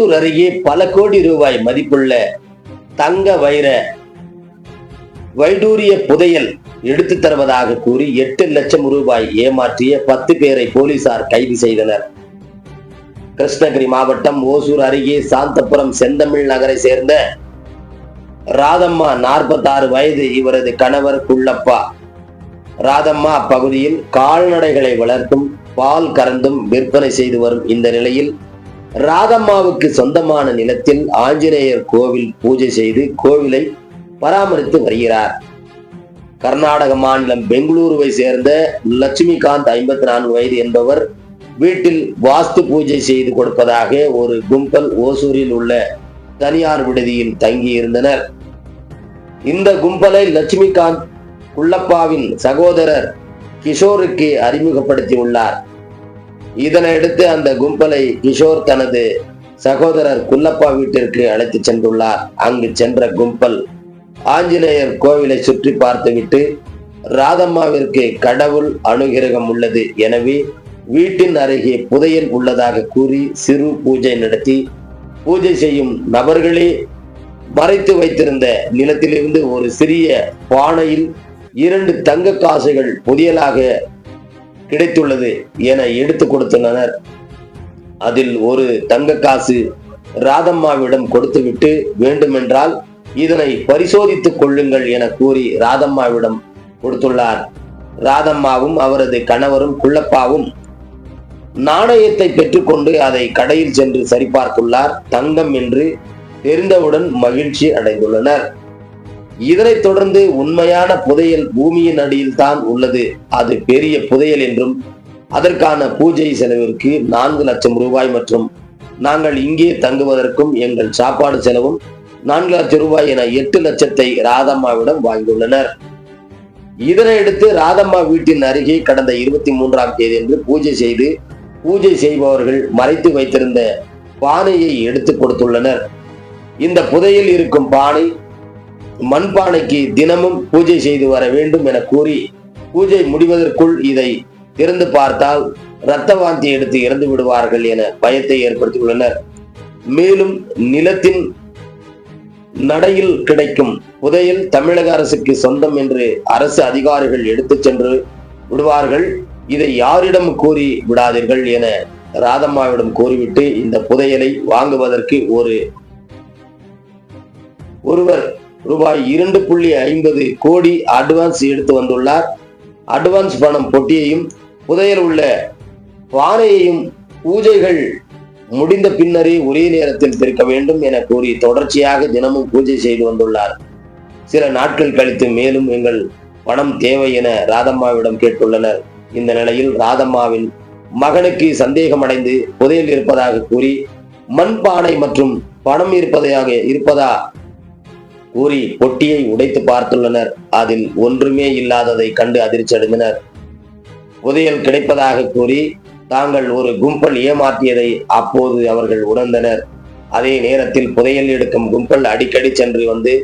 ஓசூர் அருகே பல கோடி ரூபாய் மதிப்புள்ள தங்க வைர வைடூரிய புதையல் எடுத்து தருவதாக கூறி 8 லட்சம் ரூபாய் ஏமாற்றிய 10 பேரை போலீசார் கைது செய்தனர். கிருஷ்ணகிரி மாவட்டம் ஓசூர் அருகே சாந்தபுரம் செந்தமிழ் நகரை சேர்ந்த ராதம்மா 46 வயது. இவரது கணவர் குள்ளப்பா. ராதம்மா அப்பகுதியில் கால்நடைகளை வளர்த்தும் பால் கறந்தும் விற்பனை செய்து வரும் இந்த நிலையில் ராதம்மாவுக்கு சொந்தமான நிலத்தில் ஆஞ்சநேயர் கோவில் பூஜை செய்து கோவிலை பராமரித்து வருகிறார். கர்நாடக மாநிலம் பெங்களூருவை சேர்ந்த லட்சுமிகாந்த் 54 வயது என்பவர் வீட்டில் வாஸ்து பூஜை செய்து கொடுப்பதாக ஒரு கும்பல் ஓசூரில் உள்ள தனியார் விடுதியில் தங்கி இருந்தனர். இந்த கும்பலை லட்சுமிகாந்த் குள்ளப்பாவின் சகோதரர் கிஷோருக்கு அறிமுகப்படுத்தி உள்ளார். இதனையடுத்து அந்த கும்பலை கிஷோர் தனது சகோதரர் குள்ளப்பா வீட்டிற்கு அழைத்து சென்றுள்ளார். அங்கு சென்ற கும்பல் ஆஞ்சநேயர் கோவிலை சுற்றி பார்த்துவிட்டு ராதம்மாவிற்கு கடவுள் அனுகிரகம் உள்ளது, எனவே வீட்டின் அருகே புதையல் உள்ளதாக கூறி சிறு பூஜை நடத்தி பூஜை செய்யும் நபர்களே மறைத்து வைத்திருந்த நிலத்திலிருந்து ஒரு சிறிய பானையில் 2 தங்க காசுகள் புதையலாக கிடைத்துள்ளது என எடுத்து கொடுத்துள்ளனர். அதில் ஒரு தங்க காசு ராதம்மாவிடம் கொடுத்துவிட்டு வேண்டுமென்றால் இதனை பரிசோதித்துக் கொள்ளுங்கள் என கூறி ராதம்மாவிடம் கொடுத்துள்ளார். ராதம்மாவும் அவரது கணவரும் குள்ளப்பாவும் நாணயத்தை பெற்றுக்கொண்டு அதை கடையில் சென்று சரிபார்த்துள்ளார். தங்கம் என்று தெரிந்தவுடன் மகிழ்ச்சி அடைந்துள்ளனர். இதனைத் தொடர்ந்து உண்மையான புதையல் பூமியின் அடியில் தான் உள்ளது, அது பெரிய புதையல் என்றும் அதற்கான பூஜை செலவிற்கு 4 லட்சம் ரூபாய் மற்றும் நாங்கள் இங்கே தங்குவதற்கும் எங்கள் சாப்பாடு செலவும் 4 லட்சம் ரூபாய் என 8 லட்சத்தை ராதம்மாவிடம் வாங்கியுள்ளனர். இதனையடுத்து ராதம்மா வீட்டின் அருகே கடந்த 23ஆம் தேதி என்று பூஜை செய்பவர்கள் மறைத்து வைத்திருந்த பானையை எடுத்து கொடுத்துள்ளனர். இந்த புதையில் இருக்கும் பானை மண்பானைக்கு தினமும் பூஜை செய்து வர வேண்டும் என கூறி பூஜை முடிவதற்குள் இதை திறந்து பார்த்தால் இரத்த வாந்தி எடுத்து இறந்து விடுவார்கள் என பயத்தை ஏற்படுத்தியுள்ளனர். மேலும் நிலத்தின் நடையில் கிடைக்கும் புதையல் தமிழக அரசுக்கு சொந்தம் என்று அரசு அதிகாரிகள் எடுத்துச் சென்று விடுவார்கள், இதை யாரிடம் கூறி விடாதீர்கள் என ராதம்மாவிடம் கூறிவிட்டு இந்த புதையலை வாங்குவதற்கு ஒருவர் ரூபாய் 2.50 கோடி அட்வான்ஸ் எடுத்து வந்துள்ளார். அட்வான்ஸ் பணம் பொட்டியையும் புதையல் உள்ள பானையையும் பூஜைகள் முடிந்த பின்னரே ஒரே நேரத்தில் திறக்க வேண்டும் என கூறி தொடர்ச்சியாக தினமும் பூஜை செய்து வந்துள்ளார். சில நாட்கள் கழித்து மேலும் எங்கள் பணம் தேவை என ராதம்மாவிடம் கேட்டுள்ளனர். இந்த நிலையில் ராதம்மாவின் மகனுக்கு சந்தேகமடைந்து புதையல் இருப்பதாக கூறி மண்பானை மற்றும் பணம் இருப்பதா கூறி பொட்டியை உடைத்து பார்த்துள்ளனர். அதில் ஒன்றுமே இல்லாததை கண்டு அதிர்ச்சி அடைந்தனர். புதையல் கிடைப்பதாக கூறி தாங்கள் ஒரு கும்பல் ஏமாற்றியதை அப்போது அவர்கள் உணர்ந்தனர். அதே நேரத்தில் புதையல் எடுக்கும் கும்பல் அடிக்கடி சென்று வந்து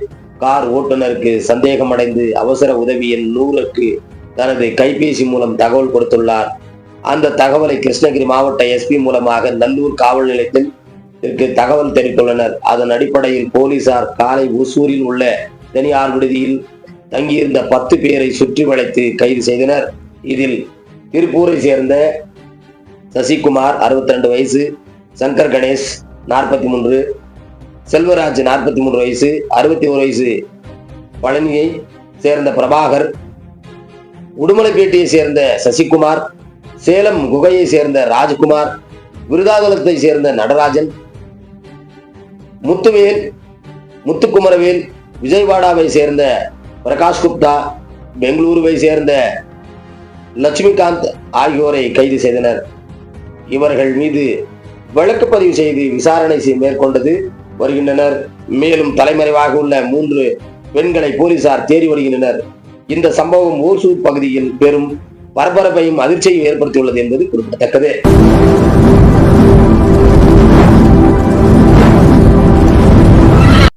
கார் ஓட்டுநருக்கு சந்தேகமடைந்து அவசர உதவி எண் 100க்கு தனது கைபேசி மூலம் தகவல் கொடுத்துள்ளார். அந்த தகவலை கிருஷ்ணகிரி மாவட்ட எஸ்பி மூலமாக நல்லூர் காவல் நிலையத்தில் தகவல் தெரிவித்துள்ளனர். அதன் அடிப்படையில் போலீசார் காலை ஓசூரில் உள்ள தனியார் விடுதியில் தங்கியிருந்த 10 பேரை சுற்றி வளைத்து கைது செய்தனர். இதில் திருப்பூரை சேர்ந்த சசிகுமார் 62 வயசு, சங்கர் கணேஷ் 43, செல்வராஜ் 43 வயசு, 61 வயசு பழனியை சேர்ந்த பிரபாகர், உடுமலைப்பேட்டையை சேர்ந்த சசிகுமார், சேலம் குகையை சேர்ந்த ராஜ்குமார், விருதாகுளத்தை சேர்ந்த நடராஜன், முத்துக்குமரவேல், விஜயவாடாவை சேர்ந்த பிரகாஷ் குப்தா, பெங்களூருவை சேர்ந்த லட்சுமிகாந்த் ஆகியோரை கைது செய்தனர். இவர்கள் மீது வழக்கு பதிவு செய்து விசாரணை மேற்கொண்டது வருகின்றனர். மேலும் தலைமறைவாக உள்ள 3 பெண்களை போலீசார் தேடி வருகின்றனர். இந்த சம்பவம் ஓசூர் பகுதியில் பெரும் பரபரப்பையும் அதிர்ச்சியையும் ஏற்படுத்தியுள்ளது என்பது குறிப்பிடத்தக்கது.